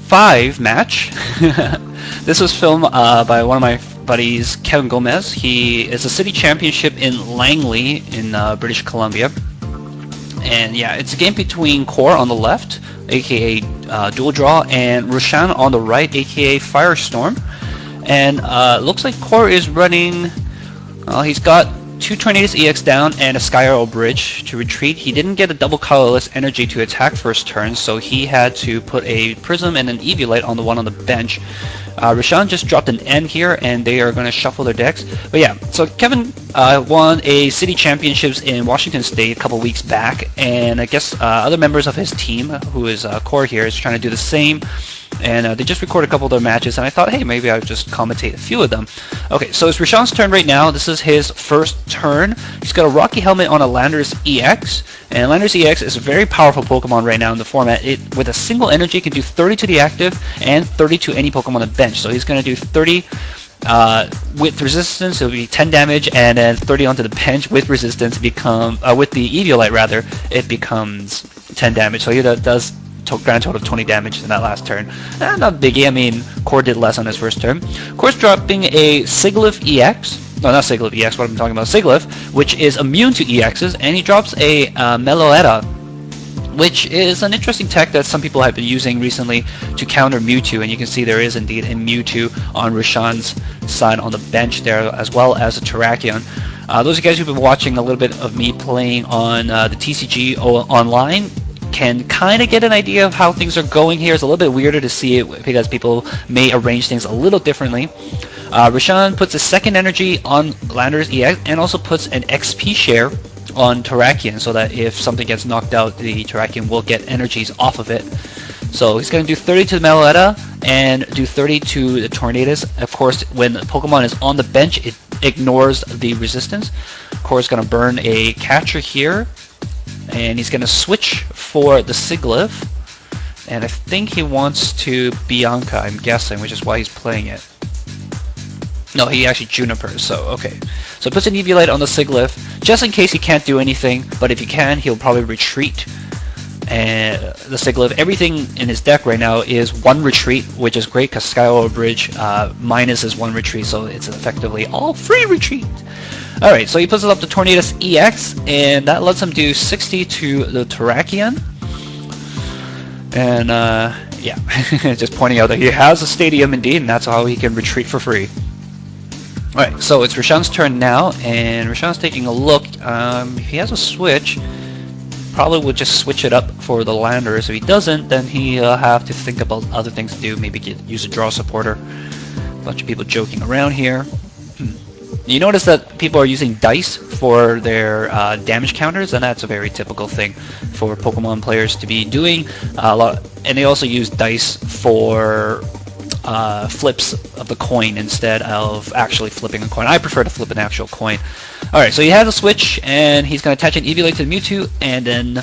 5 match. This was filmed by one of my buddies, Kevin Gomez. He is a city championship in Langley in British Columbia. And yeah, it's a game between Core on the left, aka Dual Draw, and Rushan on the right, aka Firestorm. And looks like Core is running, he's got 2 Tornadus EX down and a Sky Arrow Bridge to retreat. He didn't get a double colorless energy to attack first turn, so he had to put a Prism and an Eviolite on the one on the bench. Rushan just dropped an N here, and they are going to shuffle their decks. But yeah, so Kevin won a city championships in Washington State a couple weeks back, and I guess other members of his team, who is Core here, is trying to do the same. And they just recorded a couple of their matches, and I thought, hey, maybe I would just commentate a few of them. Okay, so it's Rushan's turn right now. This is his first turn. He's got a Rocky Helmet on a Landorus EX, and Landorus EX is a very powerful Pokemon right now in the format. It, with a single energy, can do 30 to the active and 30 to any Pokemon on the bench. So he's going to do 30 with resistance, it'll be 10 damage, and then 30 onto the bench with resistance, become with the Eviolite rather, it becomes 10 damage. So he does grand total of 20 damage in that last turn. Not biggie. I mean, Core did less on his first turn. Core's dropping a Sigilyph EX. No, not Sigilyph EX, what I'm talking about. Sigilyph, which is immune to EXs, and he drops a Meloetta, which is an interesting tech that some people have been using recently to counter Mewtwo, and you can see there is indeed a Mewtwo on Rushan's side on the bench there, as well as a Terrakion. Those of you guys who've been watching a little bit of me playing on the TCG online can kind of get an idea of how things are going here. It's a little bit weirder to see it because people may arrange things a little differently. Rushan puts a second energy on Landorus EX and also puts an XP share on Terrakion, so that if something gets knocked out, the Terrakion will get energies off of it. So he's going to do 30 to the Meloetta and do 30 to the Tornadus. Of course, when Pokemon is on the bench, it ignores the resistance. Of course, going to burn a catcher here, and he's going to switch for the Sigilyph, and I think he wants to Bianca, I'm guessing, which is why he's playing it. No, he actually Junipers, so okay. So puts an Eviolite on the Sigilyph, just in case he can't do anything, but if he can, he'll probably retreat. And the Sigilyph, everything in his deck right now is 1 retreat, which is great because Sky Arrow Bridge minus is 1 retreat, so it's effectively all free retreat. Alright, so he puts it up to Tornadus EX, and that lets him do 60 to the Terrakion. And yeah, just pointing out that he has a stadium indeed, and that's how he can retreat for free. Alright, so it's Rushan's turn now, and Rushan's taking a look. If he has a switch, probably would just switch it up for the Landorus. If he doesn't, then he'll have to think about other things to do, maybe use a draw supporter. A bunch of people joking around here. You notice that people are using dice for their damage counters, and that's a very typical thing for Pokemon players to be doing. And they also use dice for flips of the coin instead of actually flipping a coin. I prefer to flip an actual coin. Alright, so he has a switch, and he's going to attach an Eviolite to the Mewtwo, and then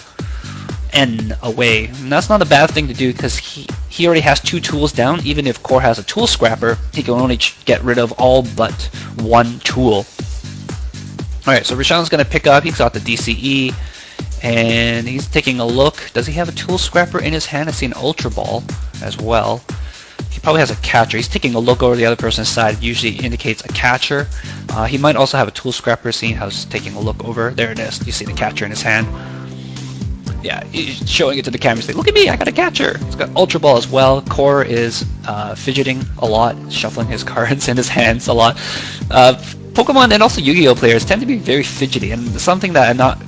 N away. And that's not a bad thing to do, because he already has 2 tools down. Even if Core has a tool scrapper, he can only get rid of all but 1 tool. Alright, so Rushan's going to pick up. He's got the DCE, and he's taking a look. Does he have a tool scrapper in his hand? I see an Ultra Ball as well. He probably has a catcher. He's taking a look over the other person's side. It usually indicates a catcher. He might also have a tool scrapper, seeing how he's taking a look over. There it is. You see the catcher in his hand. Yeah, he's showing it to the camera. Saying, look at me, I got a catcher. It's got Ultra Ball as well. Core is fidgeting a lot, shuffling his cards in his hands a lot. Pokemon and also Yu-Gi-Oh players tend to be very fidgety, and something that I'm not,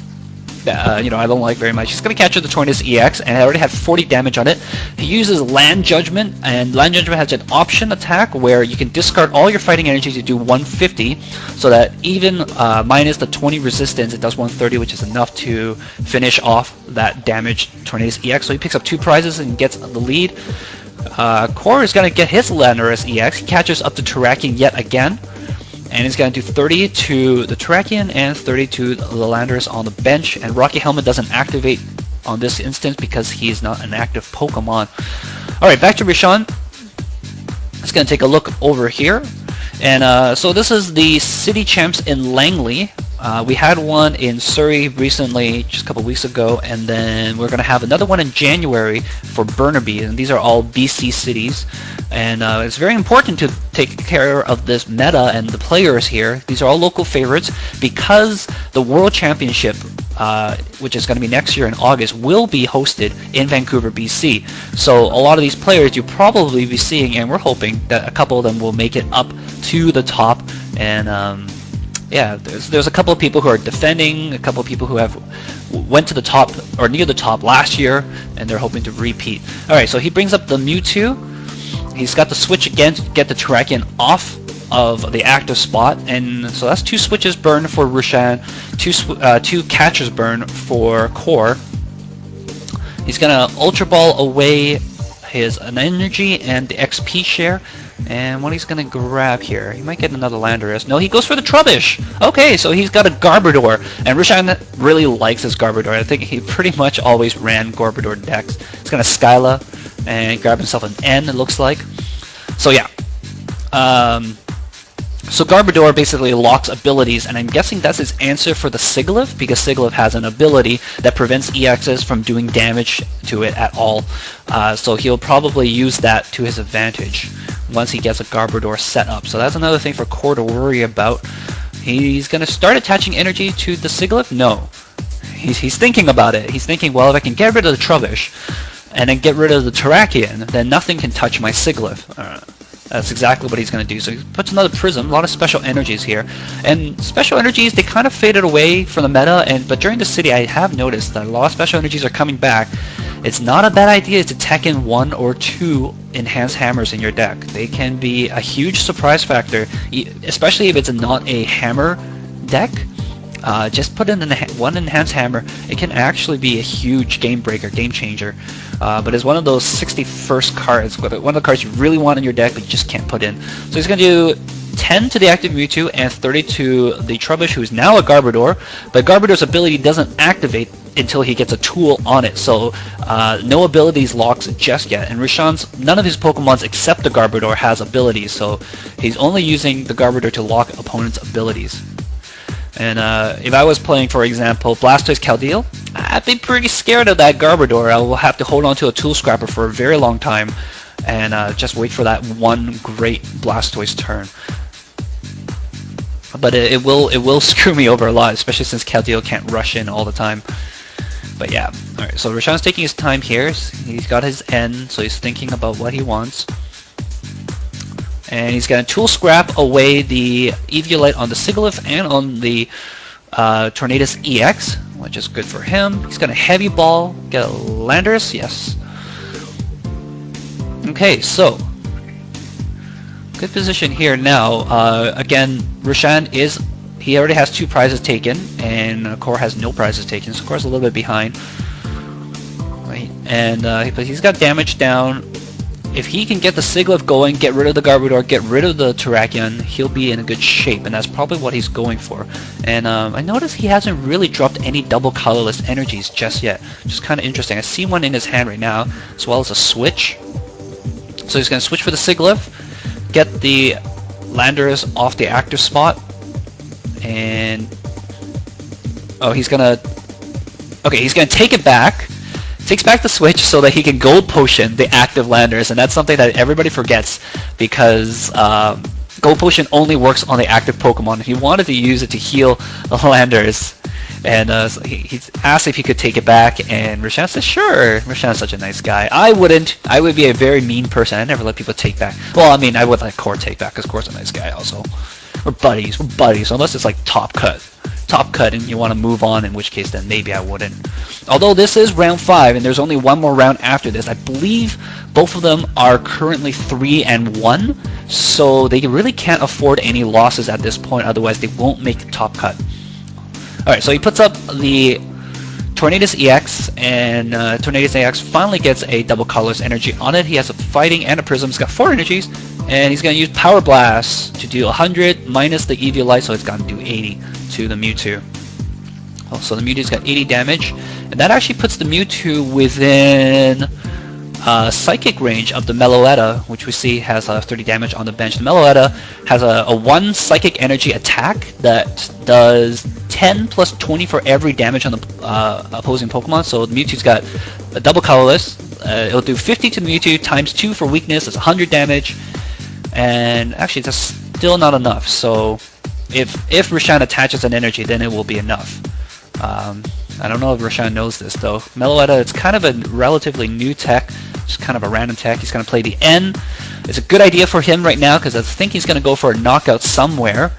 I don't like very much. He's going to capture the Tornadus EX, and I already have 40 damage on it. He uses Land Judgment, and Land Judgment has an option attack where you can discard all your fighting energy to do 150, so that even minus the 20 resistance, it does 130, which is enough to finish off that damaged Tornadus EX. So he picks up 2 prizes and gets the lead. Core is going to get his Landorus EX. He catches up to Terrakion yet again. And he's going to do 30 to the Terrakion and 30 to the Landorus on the bench. And Rocky Helmet doesn't activate on this instance because he's not an active Pokemon. Alright, back to Rushan. Let's going to take a look over here. And so this is the City Champs in Langley. We had one in Surrey recently, just a couple weeks ago, and then we're going to have another one in January for Burnaby, and these are all BC cities. And it's very important to take care of this meta and the players here. These are all local favorites because the World Championship, which is going to be next year in August, will be hosted in Vancouver, BC. So a lot of these players you'll probably be seeing, and we're hoping that a couple of them will make it up to the top. And yeah, there's a couple of people who are defending, a couple of people who went to the top or near the top last year, and they're hoping to repeat. All right, so he brings up the Mewtwo. He's got the switch again to get the Terrakion off of the active spot, and so that's 2 switches burn for Rushan, 2 catchers burn for Core. He's gonna Ultra Ball away his energy and the XP share. And what he's going to grab here, he might get another Landorus. No, he goes for the Trubbish. Okay, so he's got a Garbodor, and Rushan really likes his Garbodor. I think he pretty much always ran Garbodor decks. He's going to Skyla and grab himself an N, it looks like. So yeah. So Garbodor basically locks abilities, and I'm guessing that's his answer for the Sigilyph, because Sigilyph has an ability that prevents EXs from doing damage to it at all. So he'll probably use that to his advantage once he gets a Garbodor set up. So that's another thing for Core to worry about. He's going to start attaching energy to the Sigilyph? No. He's thinking about it. He's thinking, well, if I can get rid of the Trubbish and then get rid of the Terrakion, then nothing can touch my Sigilyph. That's exactly what he's going to do. So he puts another Prism, a lot of special energies here. And special energies, they kind of faded away from the meta, but during the city I have noticed that a lot of special energies are coming back. It's not a bad idea to tech in 1 or 2 enhanced hammers in your deck. They can be a huge surprise factor, especially if it's not a hammer deck. Just put in one enhanced hammer. It can actually be a huge game breaker, game changer. But it's one of those 61st cards, one of the cards you really want in your deck but you just can't put in. So he's going to do 10 to the active Mewtwo and 30 to the Trubbish, who's now a Garbodor. But Garbodor's ability doesn't activate until he gets a tool on it. So no abilities locks just yet. And Rushan's, none of his Pokemons except the Garbodor has abilities. So he's only using the Garbodor to lock opponents' abilities. And if I was playing, for example, Blastoise Caldeel, I'd be pretty scared of that Garbodor. I will have to hold on to a Tool Scrapper for a very long time and just wait for that one great Blastoise turn. But it will screw me over a lot, especially since Caldeel can't rush in all the time. But yeah, alright, so Rushan's taking his time here. He's got his N, so he's thinking about what he wants. And he's going to Tool Scrap away the Eviolite on the Sigilyph and on the Tornadus EX, which is good for him. He's going to Heavy Ball, get a Landorus, yes. Okay, so good position here now. Again, Rushan he already has 2 prizes taken, and Core has no prizes taken, so Core's a little bit behind. Right, and but he's got damage down. If he can get the Sigilyph going, get rid of the Garbodor, get rid of the Terrakion, he'll be in a good shape, and that's probably what he's going for. And I noticed he hasn't really dropped any double colorless energies just yet, which is kind of interesting. I see one in his hand right now, as well as a switch. So he's going to switch for the Sigilyph, get the Landorus off the active spot, and he's going to take it back. Takes back the switch so that he can Gold Potion the active Landorus, and that's something that everybody forgets because Gold Potion only works on the active Pokemon. He wanted to use it to heal the Landorus, and so he asked if he could take it back, and Rushan said sure. Rushan's such a nice guy. I wouldn't. I would be a very mean person. I never let people take back. Well, I mean, I would let Core take back because Core's a nice guy also. We're buddies, unless it's like top cut and you want to move on, in which case then maybe I wouldn't. Although this is round 5 and there's only one more round after this, I believe both of them are currently 3-1, so they really can't afford any losses at this point, otherwise they won't make the top cut. Alright, so he puts up the Tornadus EX, and Tornadus EX finally gets a double colorless energy on it. He has a Fighting and a Prism. He's got 4 energies, and he's going to use Power Blast to do 100 minus the Eviolite, so it's going to do 80 to the Mewtwo. So the Mewtwo's got 80 damage, and that actually puts the Mewtwo within psychic range of the Meloetta, which we see has 30 damage on the bench. The Meloetta has a 1 psychic energy attack that does 10 plus 20 for every damage on the opposing Pokemon. So the Mewtwo's got a double colorless. It'll do 50 to the Mewtwo times 2 for weakness. It's 100 damage. And actually, that's still not enough. So if Rushan attaches an energy, then it will be enough. I don't know if Rushan knows this though. Meloetta, it's kind of a relatively new tech, just kind of a random tech. He's going to play the N. It's a good idea for him right now because I think he's going to go for a knockout somewhere,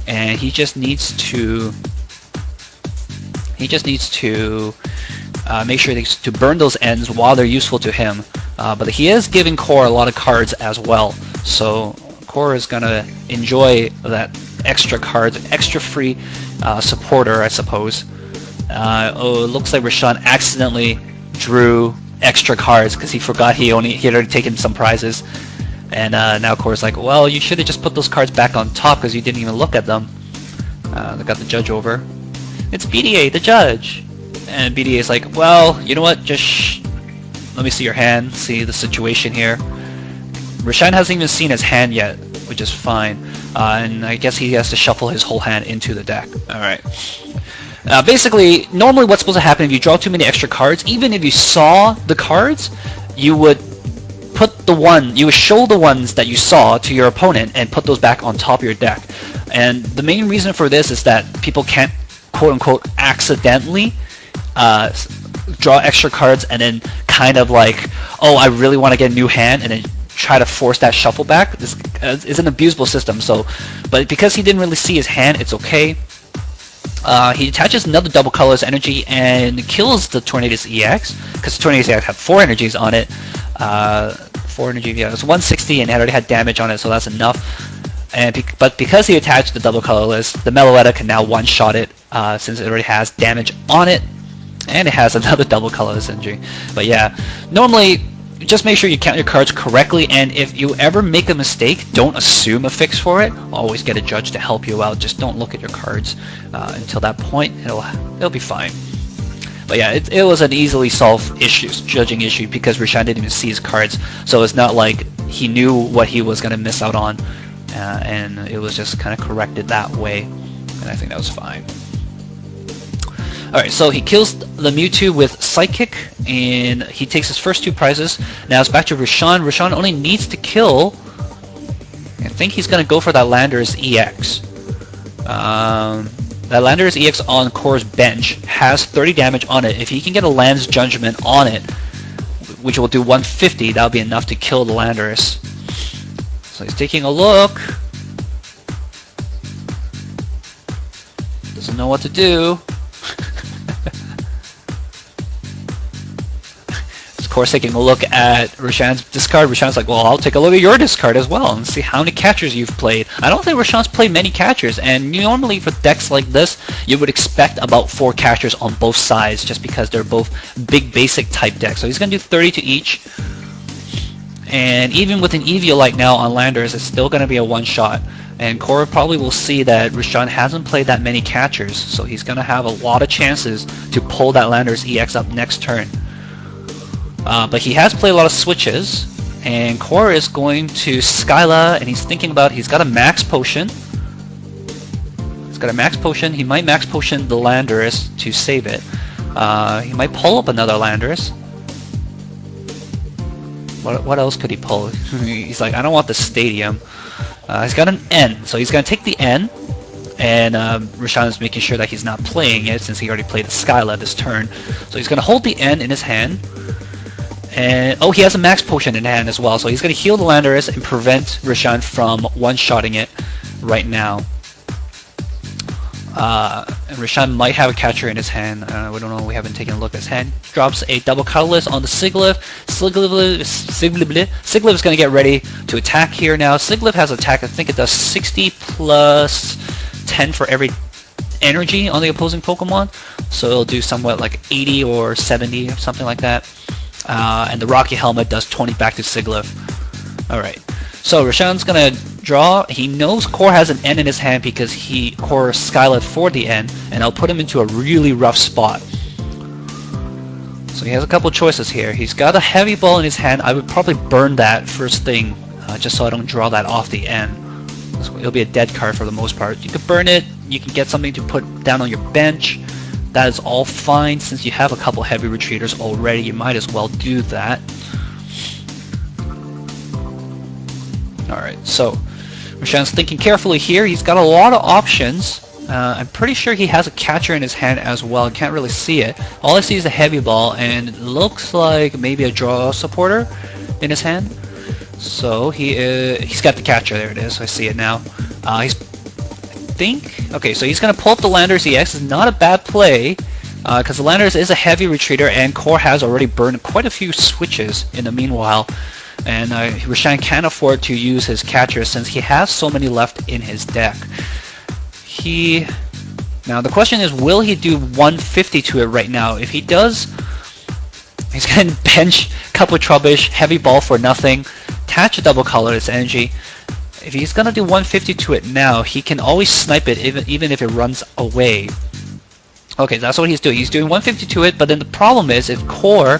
and he just needs to make sure to burn those N's while they're useful to him. But he is giving Core a lot of cards as well, so Core is going to enjoy that extra cards, extra free supporter, I suppose. It looks like Rushan accidentally drew extra cards because he forgot he had already taken some prizes, and now Core's like, well, you should have just put those cards back on top because you didn't even look at them. They got the judge over. It's BDA, the judge, and BDA's like, well, you know what? Just let me see your hand, see the situation here. Rushan hasn't even seen his hand yet, which is fine, and I guess he has to shuffle his whole hand into the deck. All right. Basically, normally what's supposed to happen if you draw too many extra cards, even if you saw the cards, you would show the ones that you saw to your opponent and put those back on top of your deck. And the main reason for this is that people can't, quote-unquote, accidentally draw extra cards and then kind of like, oh, I really want to get a new hand, and then try to force that shuffle back. This is an abusable system. But because he didn't really see his hand, it's okay. He attaches another double colorless energy and kills the Tornadus EX, because the Tornadus EX had 4 energies on it. 4 energy, yeah, it was 160 and it already had damage on it, so that's enough. But because he attached the double colorless, the Meloetta can now one-shot it, since it already has damage on it, and it has another double colorless energy. But yeah, normally, just make sure you count your cards correctly, and if you ever make a mistake, don't assume a fix for it. Always get a judge to help you out. Just don't look at your cards until that point. It'll be fine. But yeah, it was an easily solved judging issue, because Rushan didn't even see his cards, so it's not like he knew what he was going to miss out on, and it was just kind of corrected that way, and I think that was fine. Alright, so he kills the Mewtwo with Psychic, and he takes his first 2 prizes. Now it's back to Rushan. Rushan only needs to kill... I think he's going to go for that Landorus EX. That Landorus EX on Core's bench has 30 damage on it. If he can get a Land's Judgment on it, which will do 150, that'll be enough to kill the Landorus. So he's taking a look. Doesn't know what to do. Of course, taking a look at Rushan's discard, Rushan's like, well, I'll take a look at your discard as well and see how many catchers you've played. I don't think Rushan's played many catchers, and normally for decks like this, you would expect about 4 catchers on both sides, just because they're both big basic type decks. So he's going to do 30 to each, and even with an Eviolite now on Landers, it's still going to be a one-shot. And Core probably will see that Rushan hasn't played that many catchers, so he's going to have a lot of chances to pull that Landers EX up next turn. But he has played a lot of switches, and Core is going to Skyla, and he's thinking about, he's got a max potion. He's got a max potion. He might max potion the Landorus to save it. He might pull up another Landorus. What else could he pull? He's like, I don't want the Stadium. He's got an N, so he's going to take the N, and Rushan is making sure that he's not playing it, since he already played the Skyla this turn. So he's going to hold the N in his hand. And oh, he has a max potion in hand as well, so he's going to heal the Landorus and prevent Rushan from one-shotting it right now. And Rushan might have a catcher in his hand. We don't know. We haven't taken a look at his hand. Drops a double colorless on the Sigilyph. Sigilyph is going to get ready to attack here now. Sigilyph has attack. I think it does 60 plus 10 for every energy on the opposing Pokemon. So it'll do somewhat like 80 or 70 or something like that. And the Rocky Helmet does 20 back to Sigilyph. Alright, so Rushan's gonna draw. He knows Core has an N in his hand because Core Skylet for the N, and I'll put him into a really rough spot. So he has a couple choices here. He's got a heavy ball in his hand. I would probably burn that first thing, just so I don't draw that off the end. It'll be a dead card for the most part. You could burn it. You can get something to put down on your bench. That is all fine. Since you have a couple heavy retreaters already, you might as well do that. Alright, so Rushan's thinking carefully here. He's got a lot of options. I'm pretty sure he has a catcher in his hand as well. I can't really see it. All I see is a heavy ball, and it looks like maybe a draw supporter in his hand. So he's got the catcher. There it is. I see it now. Okay, so he's going to pull up the Landers EX. It's not a bad play, because the Landers is a heavy retreater, and Core has already burned quite a few switches in the meanwhile. And Rushan can't afford to use his catcher since he has so many left in his deck. Now the question is, will he do 150 to it right now? If he does, he's going to bench a couple of Trubbish, heavy ball for nothing, attach a double colorless energy. If he's going to do 150 to it now, he can always snipe it even if it runs away. Okay, that's what he's doing. He's doing 150 to it, but then the problem is if Core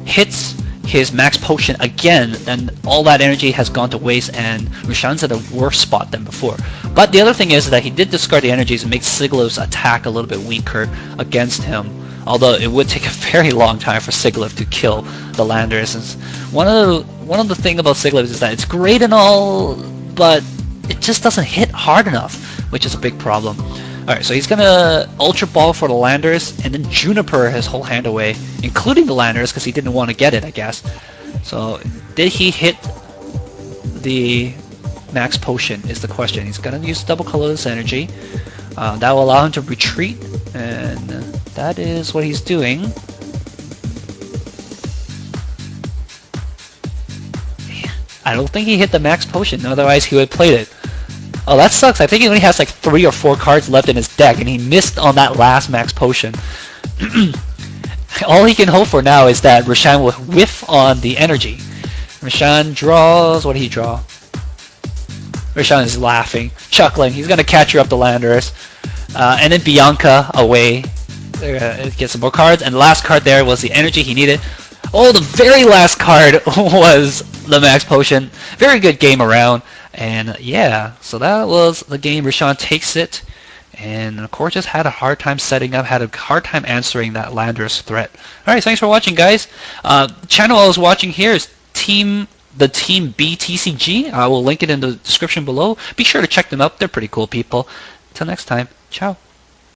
hits his max potion again, then all that energy has gone to waste and Rushan's at a worse spot than before. But the other thing is that he did discard the energies and make Sigilif's attack a little bit weaker against him. Although it would take a very long time for Sigilif to kill the Landers. One of the thing about Sigilif is that it's great and all, but it just doesn't hit hard enough, which is a big problem. Alright, so he's gonna Ultra Ball for the Landers, and then Juniper his whole hand away, including the Landers, because he didn't want to get it, I guess. So, did he hit the max potion, is the question. He's gonna use double colorless energy. That will allow him to retreat, and that is what he's doing. I don't think he hit the max potion, otherwise he would have played it. Oh, that sucks. I think he only has like 3 or 4 cards left in his deck, and he missed on that last max potion. All he can hope for now is that Rushan will whiff on the energy. Rushan draws... What did he draw? Rushan is laughing, chuckling. He's going to catch up the Landers. And then Bianca away. Get some more cards, and the last card there was the energy he needed. Oh, the very last card was the max potion. Very good game around. And yeah, so that was the game. Rushan takes it, and of course just had a hard time setting up, had a hard time answering that Landers threat. Alright, thanks for watching, guys. Channel I was watching here is the Team B TCG. I will link it in the description below. Be sure to check them out. They're pretty cool people. Until next time, ciao.